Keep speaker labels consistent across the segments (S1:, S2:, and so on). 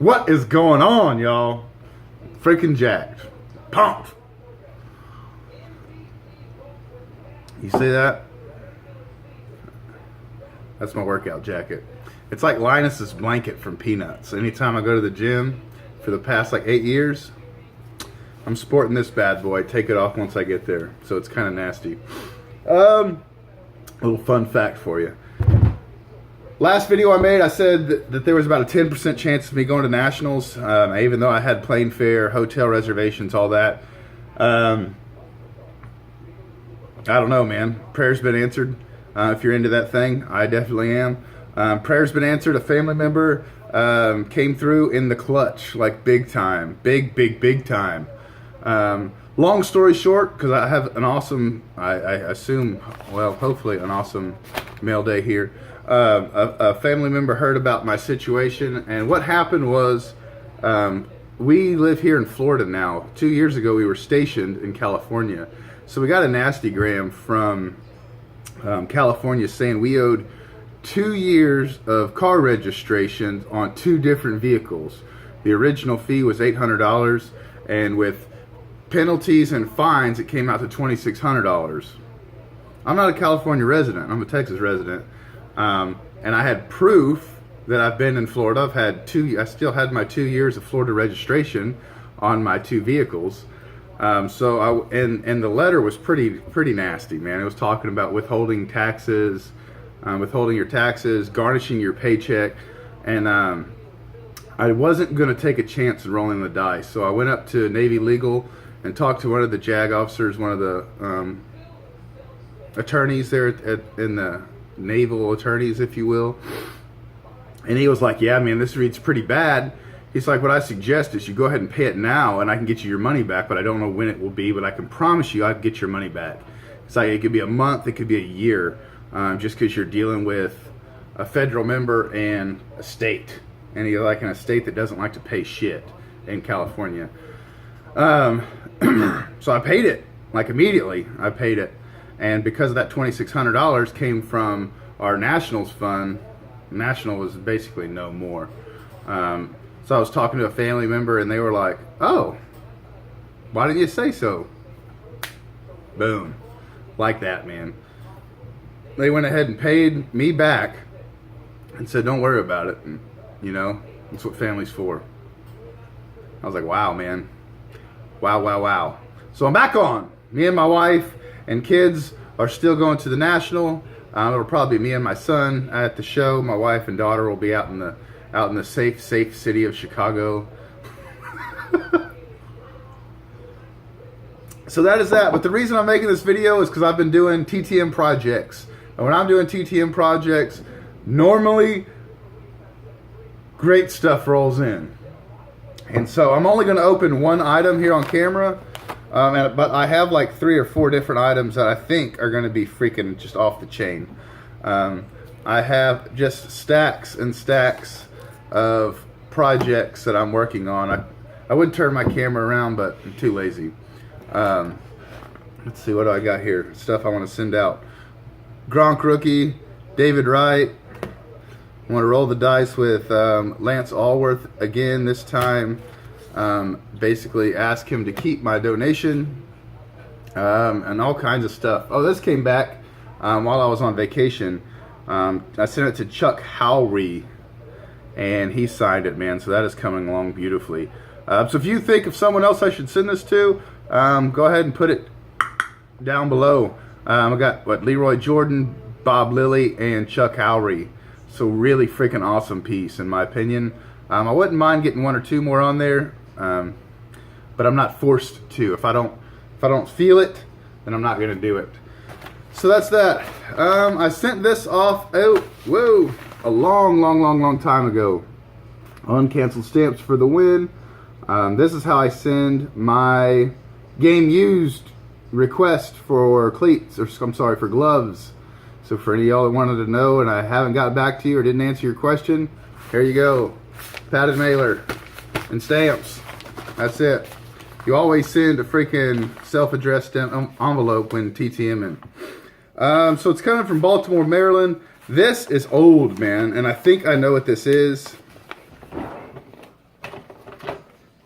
S1: What is going on, y'all? Freaking jacked. Pumped. You see that? That's my workout jacket. It's like Linus's blanket from Peanuts. Anytime I go to the gym for the past like 8 years, I'm sporting this bad boy. Take it off once I get there. So it's kind of nasty. Little fun fact for you. Last video I made, I said that there was about a 10% chance of me going to Nationals, even though I had plane fare, hotel reservations, all that. I don't know, man. Prayer's been answered. If you're into that thing, I definitely am. Prayer's been answered. A family member came through in the clutch, like big time. Big time. Long story short, because I have an awesome, I assume, well, hopefully an awesome mail day here. A family member heard about my situation, and what happened was, we live here in Florida now. 2 years ago, we were stationed in California. So we got a nasty gram from California saying we owed 2 years of car registration on 2 different vehicles. The original fee was $800, and with penalties and fines, it came out to $2,600. I'm not a California resident. I'm a Texas resident. And I had proof that I've been in Florida. I still had my 2 years of Florida registration on my 2 vehicles. And the letter was pretty nasty, man. It was talking about withholding taxes, withholding your taxes, garnishing your paycheck, and I wasn't going to take a chance in rolling the dice. So I went up to Navy Legal and talked to one of the JAG officers, one of the attorneys there in the naval attorneys, if you will. And he was like, yeah, man, this reads pretty bad. He's like, what I suggest is you go ahead and pay it now, and I can get you your money back, but I don't know when it will be, but I can promise you I'll get your money back. It's like, it could be a month, it could be a year, just because you're dealing with a federal member and a state. And you're like in a state that doesn't like to pay shit in California. So I paid it, like immediately, I paid it. And because of that $2,600 came from our Nationals fund, National was basically no more. So I was talking to a family member, and they were like, oh, why didn't you say so? Boom. Like that, man. They went ahead and paid me back and said, don't worry about it. And, you know, that's what family's for. I was like, wow, man. Wow. So I'm back on. Me and my wife and kids are still going to the National. It'll probably be me and my son at the show. My wife and daughter will be out in the safe city of Chicago. So that is that. But the reason I'm making this video is because I've been doing TTM projects. And when I'm doing TTM projects, normally great stuff rolls in. And so I'm only going to open one item here on camera. But I have like 3 or 4 different items that I think are going to be freaking just off the chain. I have just stacks and stacks of projects that I'm working on. I would turn my camera around, but I'm too lazy. Let's see, what do I got here? Stuff I want to send out. Gronk rookie, David Wright. I want to roll the dice with Lance Allworth again this time. Basically ask him to keep my donation, and all kinds of stuff. Oh, this came back while I was on vacation. I sent it to Chuck Howry, and he signed it, man. So that is coming along beautifully. So if you think of someone else I should send this to, go ahead and put it down below. I got Leroy Jordan, Bob Lilly, and Chuck Howry. So really freaking awesome piece, in my opinion. I wouldn't mind getting 1 or 2 more on there, but I'm not forced to. If I don't feel it, then I'm not going to do it. So that's that. I sent this off out, a long time ago. Uncanceled stamps for the win. This is how I send my Game Used request for cleats, or I'm sorry, for gloves. So for any of y'all that wanted to know and I haven't got back to you or didn't answer your question, here you go. Padded mailer and stamps. That's it. You always send a freaking self-addressed envelope when TTMing. So it's coming from Baltimore, Maryland. This is old, man, and I think I know what this is.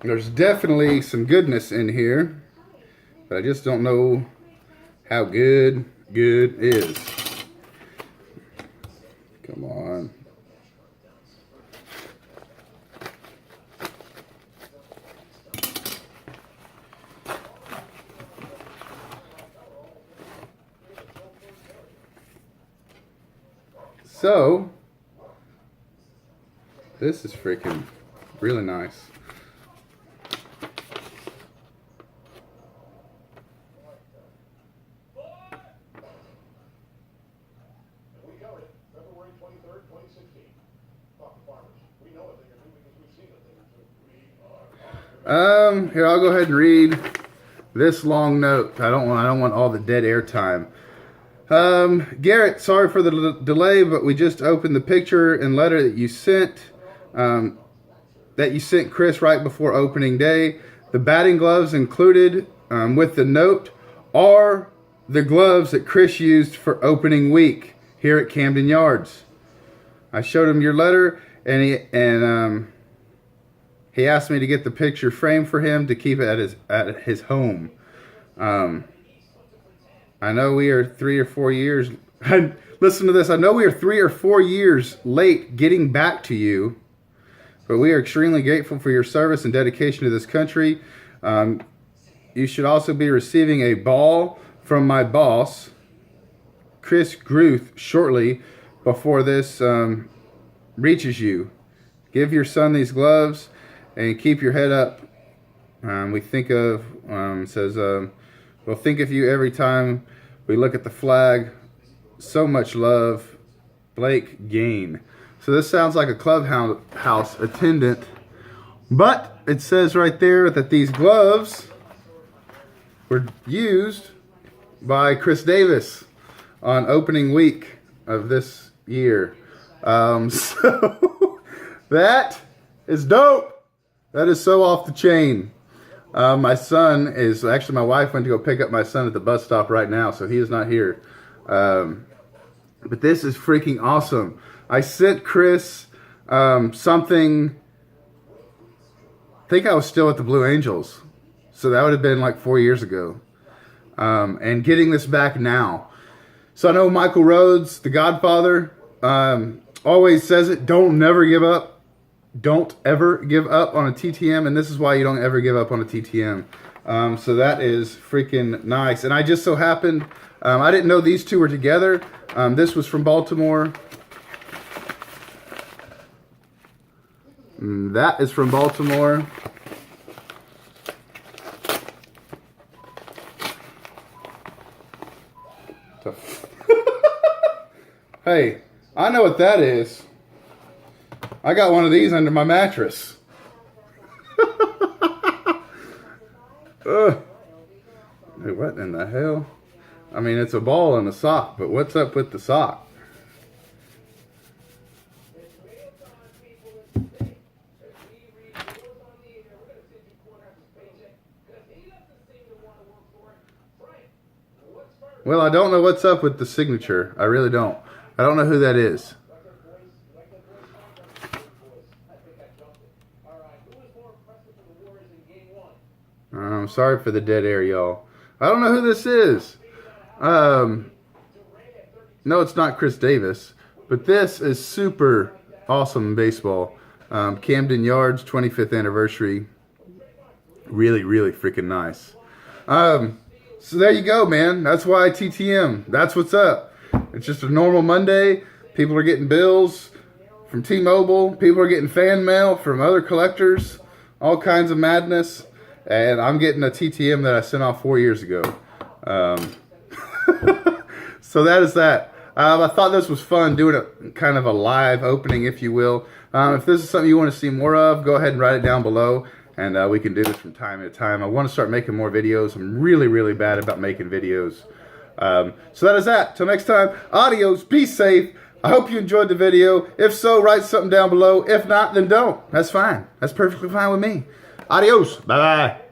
S1: There's definitely some goodness in here, but I just don't know how good is. Come on. So, this is freaking really nice. Here, I'll go ahead and read this long note. I don't want all the dead air time. Garrett, sorry for the delay, but we just opened the picture and letter that you sent Chris right before opening day. The batting gloves included with the note are the gloves that Chris used for opening week here at Camden Yards. I showed him your letter, and he asked me to get the picture framed for him to keep it at his home. I know we are 3 or 4 years. Listen to this. I know we are 3 or 4 years late getting back to you, but we are extremely grateful for your service and dedication to this country. You should also be receiving a ball from my boss, Chris Gruth, shortly before this reaches you. Give your son these gloves and keep your head up. We think of, says, we'll think of you every time we look at the flag. So much love, Blake Gain. So this sounds like a clubhouse attendant, but it says right there that these gloves were used by Chris Davis on opening week of this year. So that is dope. That is so off the chain. My son is, actually my wife went to go pick up my son at the bus stop right now, so he is not here. But this is freaking awesome. I sent Chris something, I think I was still at the Blue Angels. So that would have been like 4 years ago. And getting this back now. So I know Michael Rhodes, the Godfather, always says it, don't never give up. Don't ever give up on a TTM, and this is why you don't ever give up on a TTM. So that is freaking nice. And I just so happened, I didn't know these two were together. This was from Baltimore. That is from Baltimore. Hey, I know what that is. I got one of these under my mattress. Hey, what in the hell? I mean, it's a ball and a sock, but what's up with the sock? Well, I don't know what's up with the signature. I really don't. I don't know who that is. I'm sorry for the dead air, y'all. I don't know who this is. No, it's not Chris Davis. But this is super awesome baseball. Camden Yards, 25th anniversary. Really, really freaking nice. So there you go, man. That's why TTM. That's what's up. It's just a normal Monday. People are getting bills from T-Mobile. People are getting fan mail from other collectors. All kinds of madness. And I'm getting a TTM that I sent off 4 years ago. So that is that. I thought this was fun, doing a kind of a live opening, if you will. If this is something you want to see more of, go ahead and write it down below. And we can do this from time to time. I want to start making more videos. I'm really, really bad about making videos. So that is that. Till next time, adios, be safe. I hope you enjoyed the video. If so, write something down below. If not, then don't. That's fine. That's perfectly fine with me. Adios. Bye-bye.